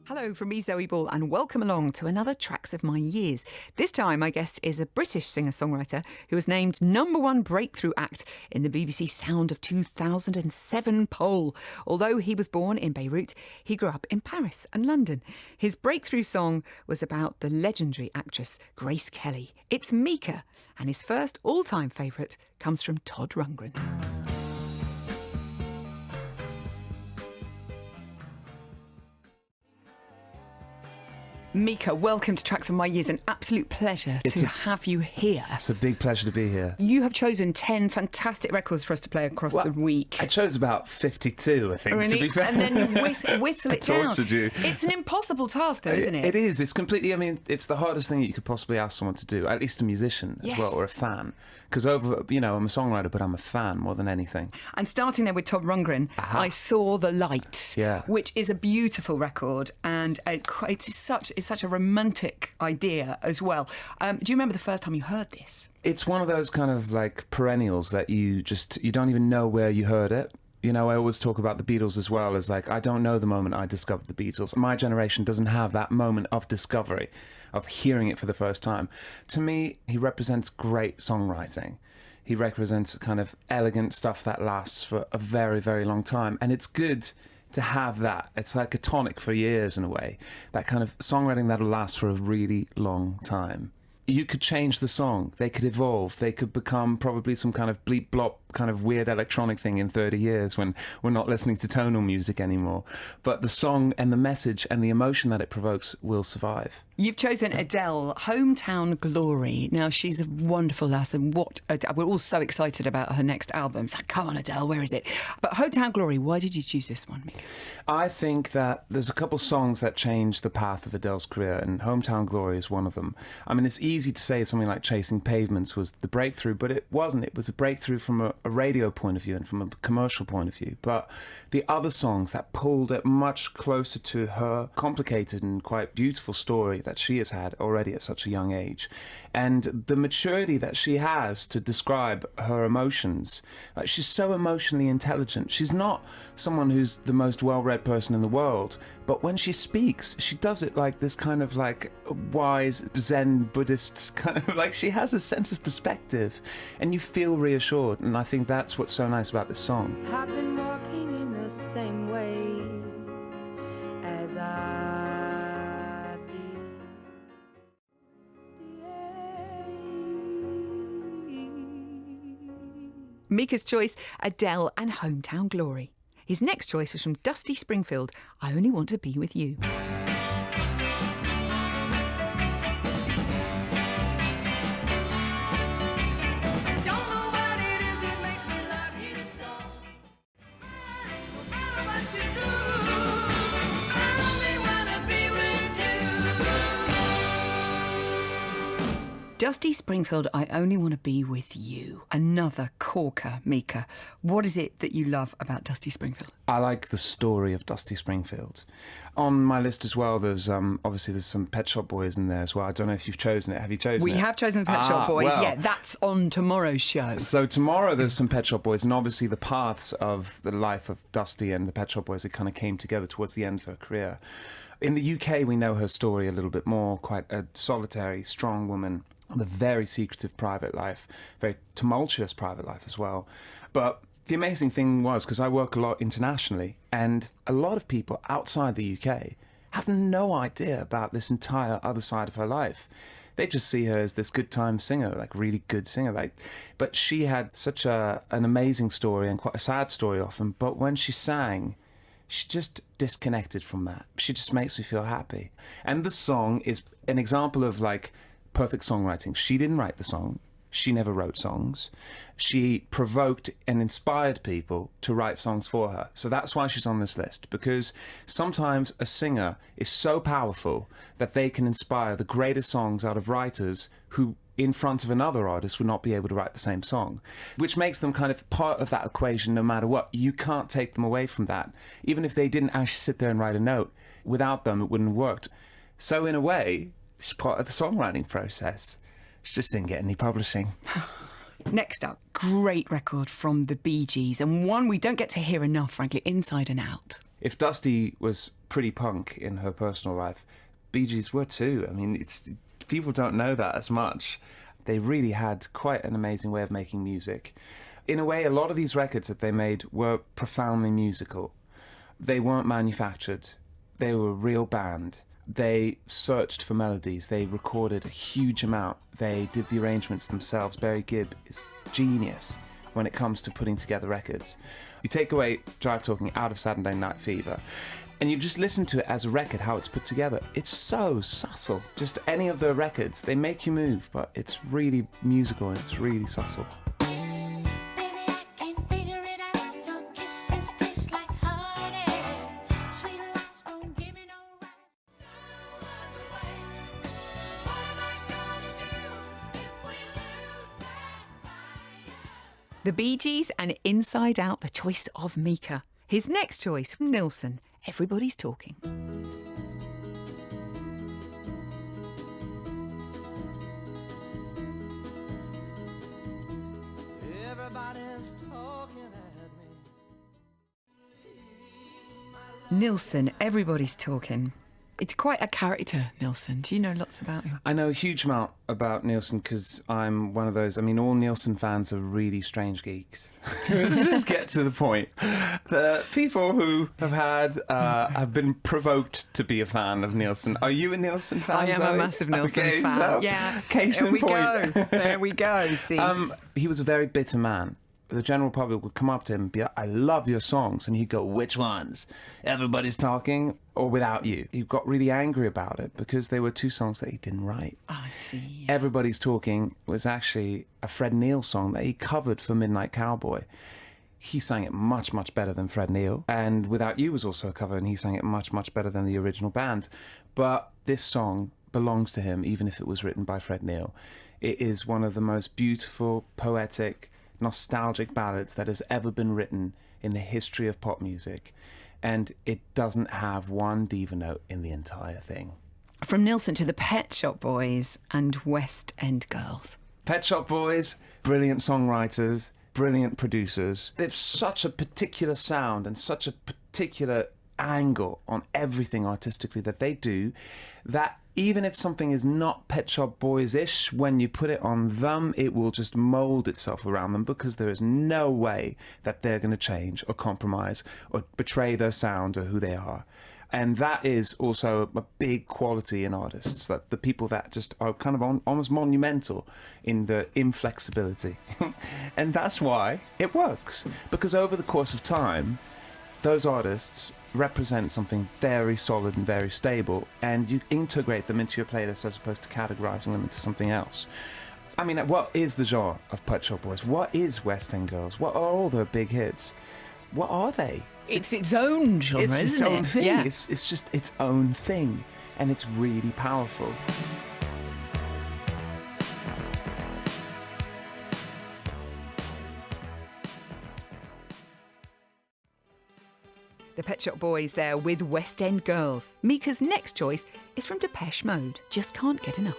Hello from me, Zoe Ball, and welcome along to another Tracks of My Years. This time, my guest is a British singer-songwriter who was named #1 breakthrough act in the BBC Sound of 2007 poll. Although he was born in Beirut, he grew up in Paris and London. His breakthrough song was about the legendary actress Grace Kelly. It's Mika, and his first all-time favourite comes from Todd Rundgren. Mika, welcome to Tracks of My Years. An absolute pleasure to have you here. It's a big pleasure to be here. You have chosen 10 fantastic records for us to play across the week. I chose about 52, I think, really? To be fair. And then you whittle it down. Tortured you. It's an impossible task, though, isn't it? It is. It's completely, it's the hardest thing that you could possibly ask someone to do, at least a musician as well, or a fan. Because I'm a songwriter, but I'm a fan more than anything. And starting there with Todd Rundgren, I Saw the Light, which is a beautiful record, and it's such a romantic idea as well. Do you remember the first time you heard this? It's one of those kind of like perennials that you don't even know where you heard it. You know, I always talk about the Beatles as well as like, I don't know the moment I discovered the Beatles. My generation doesn't have that moment of discovery, of hearing it for the first time. To me, he represents great songwriting. He represents kind of elegant stuff that lasts for a very, very long time. And it's good to have that. It's like a tonic for years in a way. That kind of songwriting that'll last for a really long time. You could change the song. They could evolve. They could become probably some kind of bleep blop kind of weird electronic thing in 30 years when we're not listening to tonal music anymore. But the song and the message and the emotion that it provokes will survive. You've chosen Adele, Hometown Glory. Now, she's a wonderful lass, and we're all so excited about her next album. It's like, come on, Adele, where is it? But Hometown Glory, why did you choose this one, Mika? I think that there's a couple songs that changed the path of Adele's career, and Hometown Glory is one of them. I mean, it's easy to say something like Chasing Pavements was the breakthrough, but it wasn't. It was a breakthrough from a radio point of view and from a commercial point of view. But the other songs that pulled it much closer to her complicated and quite beautiful story that she has had already at such a young age, and the maturity that she has to describe her emotions. Like, she's so emotionally intelligent. She's not someone who's the most well-read person in the world, but when she speaks, she does it like this kind of like wise Zen Buddhist kind of like, she has a sense of perspective and you feel reassured, and I think that's what's so nice about this song. I've been walking in the same way as I did. Mika's choice, Adele and Hometown Glory. His next choice was from Dusty Springfield, I Only Want to Be With You. Dusty Springfield, I Only Want to Be With You. Another corker, Mika. What is it that you love about Dusty Springfield? I like the story of Dusty Springfield. On my list as well, there's obviously there's some Pet Shop Boys in there as well. I don't know if you've chosen it. Have you chosen it? We have chosen the Pet Shop Boys. Well, yeah, that's on tomorrow's show. So tomorrow there's some Pet Shop Boys, and obviously the paths of the life of Dusty and the Pet Shop Boys, it kind of came together towards the end of her career. In the UK, we know her story a little bit more. Quite a solitary, strong woman with a very secretive private life, very tumultuous private life as well. But the amazing thing was, because I work a lot internationally, and a lot of people outside the UK have no idea about this entire other side of her life. They just see her as this good time singer, like really good singer. But she had such an amazing story, and quite a sad story often. But when she sang, she just disconnected from that. She just makes me feel happy. And the song is an example of like perfect songwriting. She didn't write the song. She never wrote songs. She provoked and inspired people to write songs for her. So that's why she's on this list, because sometimes a singer is so powerful that they can inspire the greatest songs out of writers who in front of another artist would not be able to write the same song, which makes them kind of part of that equation no matter what. You can't take them away from that. Even if they didn't actually sit there and write a note, without them it wouldn't have worked. So in a way, it's part of the songwriting process. She just didn't get any publishing. Next up, great record from the Bee Gees, and one we don't get to hear enough, frankly, Inside and Out. if Dusty was pretty punk in her personal life, Bee Gees were too. I mean, people don't know that as much. They really had quite an amazing way of making music. In a way, a lot of these records that they made were profoundly musical. They weren't manufactured. They were a real band. They searched for melodies. They recorded a huge amount. They did the arrangements themselves. Barry Gibb is genius when it comes to putting together records. You take away Drive Talking out of Saturday Night Fever, and you just listen to it as a record, how it's put together. It's so subtle. Just any of the records, they make you move, but it's really musical and it's really subtle. The Bee Gees and Inside Out, the choice of Mika. His next choice from Nilsson, Everybody's Talking. Everybody's talking at me. Nilsson, Everybody's Talking. It's quite a character, Nilsson. Do you know lots about him? I know a huge amount about Nilsson because I'm one of those. I mean, all Nilsson fans are really strange geeks. Let's just get to the point. The people who have been provoked to be a fan of Nilsson. Are you a Nilsson fan? I am Zoe? a massive Nilsson fan. So, yeah. Case There in we point. go. There we go. See. He was a very bitter man. The general public would come up to him and be like, I love your songs. And he'd go, which ones? Everybody's Talking or Without You? He got really angry about it because they were two songs that he didn't write. I see. Everybody's Talking was actually a Fred Neil song that he covered for Midnight Cowboy. He sang it much, much better than Fred Neil. And Without You was also a cover, and he sang it much, much better than the original band. But this song belongs to him, even if it was written by Fred Neil. It is one of the most beautiful, poetic, nostalgic ballads that has ever been written in the history of pop music, and it doesn't have one diva note in the entire thing. From Nilsson to the Pet Shop Boys and West End Girls. Pet Shop Boys, brilliant songwriters, brilliant producers. There's such a particular sound and such a particular angle on everything artistically that they do that even if something is not Pet Shop Boys-ish, when you put it on them, it will just mould itself around them because there is no way that they're going to change or compromise or betray their sound or who they are. And that is also a big quality in artists, that the people that just are kind of almost monumental in the inflexibility. And that's why it works, because over the course of time, those artists represent something very solid and very stable, and you integrate them into your playlist as opposed to categorizing them into something else. I mean, what is the genre of Pet Shop Boys? What is West End Girls? What are all their big hits? What are they? It's its own genre, It's its isn't own it? thing. Yeah. It's just its own thing, and it's really powerful. The Pet Shop Boys there with West End Girls. Mika's next choice is from Depeche Mode. Just can't get enough.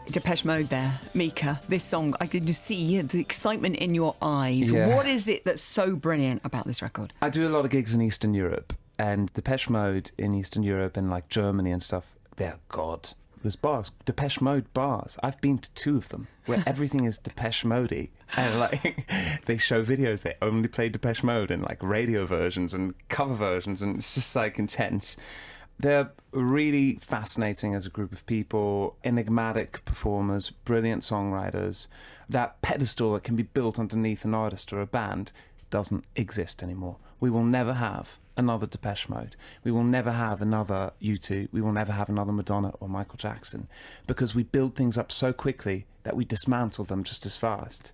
Depeche Mode there, Mika. This song, I can just see the excitement in your eyes. Yeah. What is it that's so brilliant about this record? I do a lot of gigs in Eastern Europe, and Depeche Mode in Eastern Europe and like Germany and stuff, they're God. There's bars, Depeche Mode bars. I've been to 2 of them where everything is Depeche Mode-y. And like they show videos, they only play Depeche Mode in like radio versions and cover versions, and it's just like intense. They're really fascinating as a group of people, enigmatic performers, brilliant songwriters. That pedestal that can be built underneath an artist or a band doesn't exist anymore. We will never have another Depeche Mode. We will never have another U2. We will never have another Madonna or Michael Jackson, because we build things up so quickly that we dismantle them just as fast.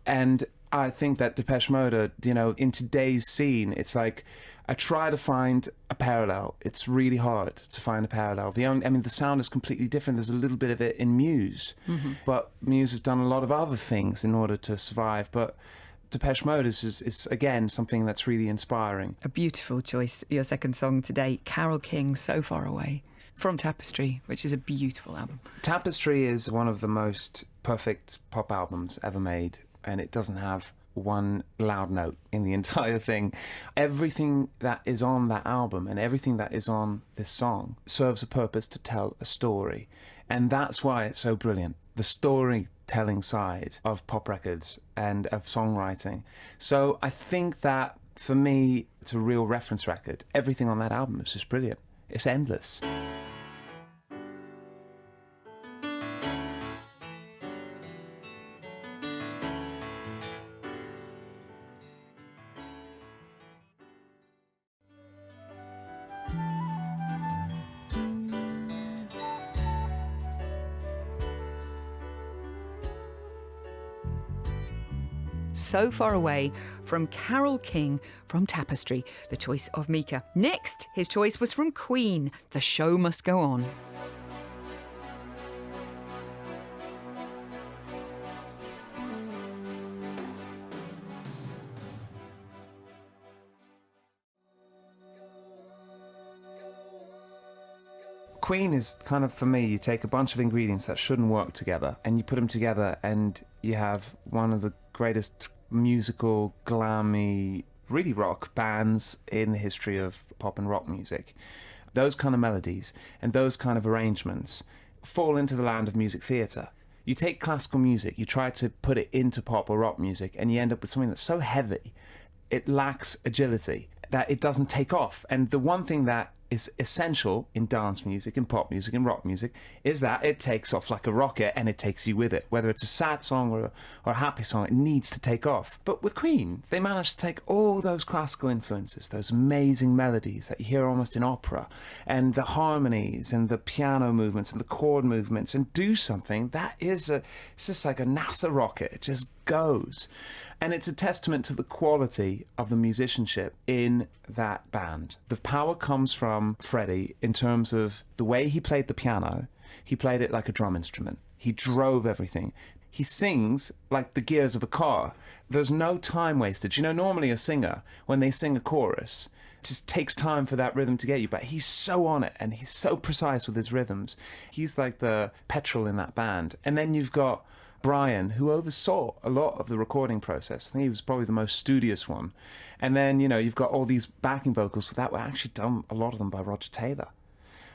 And I think that Depeche Mode are, you know, in today's scene, it's like I try to find a parallel. It's really hard to find a parallel. The sound is completely different. There's a little bit of it in Muse, but Muse have done a lot of other things in order to survive. But Depeche Mode is again something that's really inspiring. A beautiful choice. Your second song today, Carole King, So Far Away. from Tapestry, which is a beautiful album. Tapestry is one of the most perfect pop albums ever made, and it doesn't have one loud note in the entire thing. Everything that is on that album and everything that is on this song serves a purpose to tell a story, and that's why it's so brilliant. The storytelling side of pop records and of songwriting. So I think that, for me, it's a real reference record. Everything on that album is just brilliant. It's endless. So Far Away from Carole King from Tapestry, the choice of Mika. Next, his choice was from Queen, The Show Must Go On. Queen is kind of, for me, you take a bunch of ingredients that shouldn't work together and you put them together and you have one of the greatest musical, glammy, really rock bands in the history of pop and rock music. Those kind of melodies and those kind of arrangements fall into the land of music theatre. You take classical music, you try to put it into pop or rock music, and you end up with something that's so heavy, it lacks agility, that it doesn't take off. And the one thing that is essential in dance music, in pop music, in rock music, is that it takes off like a rocket and it takes you with it. Whether it's a sad song or a happy song, it needs to take off. But with Queen, they managed to take all those classical influences, those amazing melodies that you hear almost in opera, and the harmonies and the piano movements and the chord movements, and do something that is it's just like a NASA rocket. It just goes. And it's a testament to the quality of the musicianship in that band. The power comes from Freddie in terms of the way he played the piano. He played it like a drum instrument. He drove everything. He sings like the gears of a car. There's no time wasted. You know, normally a singer, when they sing a chorus, it just takes time for that rhythm to get you, but he's so on it and he's so precise with his rhythms. He's like the petrol in that band. And then you've got Brian, who oversaw a lot of the recording process. I think he was probably the most studious one. And then, you know, you've got all these backing vocals that were actually done, a lot of them, by Roger Taylor.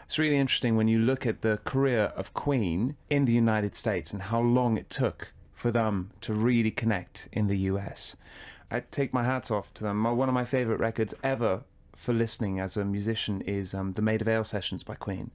It's really interesting when you look at the career of Queen in the United States and how long it took for them to really connect in the US. I take my hats off to them. One of my favourite records ever for listening as a musician is the Maid of Ale sessions by Queen.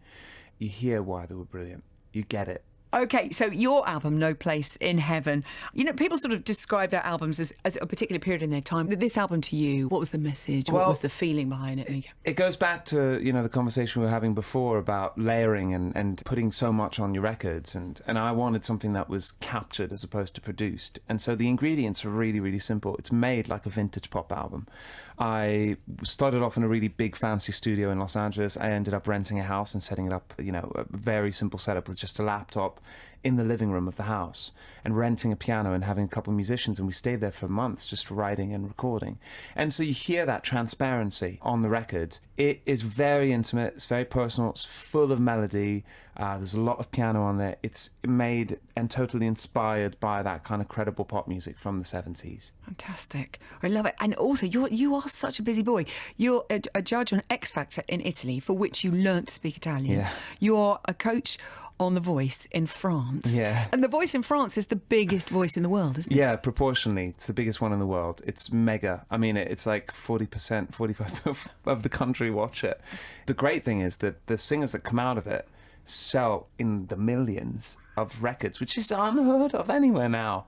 You hear why they were brilliant. You get it. Okay, so your album, No Place in Heaven, you know, people sort of describe their albums as a particular period in their time. This album to you, what was the message? What was the feeling behind it, Mika? It goes back to, you know, the conversation we were having before about layering and putting so much on your records. And I wanted something that was captured as opposed to produced. And so the ingredients are really, really simple. It's made like a vintage pop album. I started off in a really big fancy studio in Los Angeles. I ended up renting a house and setting it up, you know, a very simple setup with just a laptop in the living room of the house, and renting a piano and having a couple of musicians, and we stayed there for months just writing and recording. And so you hear that transparency on the record. It is very intimate, it's very personal, it's full of melody, there's a lot of piano on there. It's made and totally inspired by that kind of credible pop music from the 70s. Fantastic. I love it. And also, you are such a busy boy. You're a judge on X Factor in Italy, for which you learnt to speak Italian. Yeah. You're a coach on The Voice in France. Yeah. And The Voice in France is the biggest voice in the world, isn't it? Yeah, proportionally, it's the biggest one in the world. It's mega. I mean, it's like 40%, 45% of the country watch it. The great thing is that the singers that come out of it sell in the millions of records, which is unheard of anywhere now.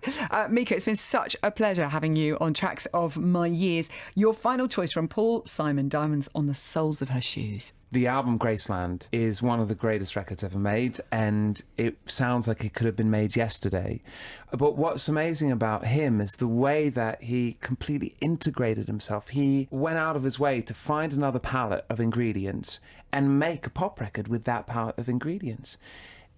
Mika, it's been such a pleasure having you on Tracks of My Years. Your final choice from Paul Simon, Diamonds on the Soles of Her Shoes. The album Graceland is one of the greatest records ever made, and it sounds like it could have been made yesterday. But what's amazing about him is the way that he completely integrated himself. He went out of his way to find another palette of ingredients and make a pop record with that palette of ingredients.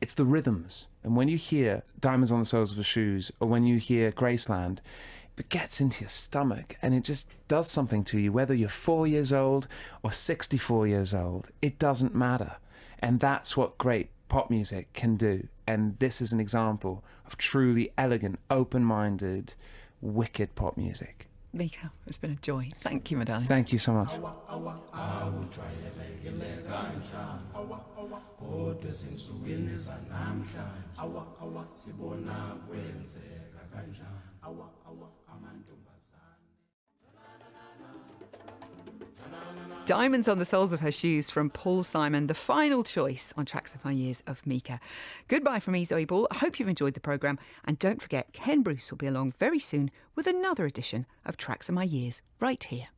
It's the rhythms. And when you hear Diamonds on the Soles of Her Shoes, or when you hear Graceland, it gets into your stomach and it just does something to you, whether you're 4 years old or 64 years old. It doesn't matter. And that's what great pop music can do. And this is an example of truly elegant, open-minded, wicked pop music. Mika, it's been a joy. Thank you, my darling. Thank you so much. Diamonds on the Soles of Her Shoes from Paul Simon, the final choice on Tracks of My Years of Mika. Goodbye from me, Zoe Ball. I hope you've enjoyed the programme. And don't forget, Ken Bruce will be along very soon with another edition of Tracks of My Years right here.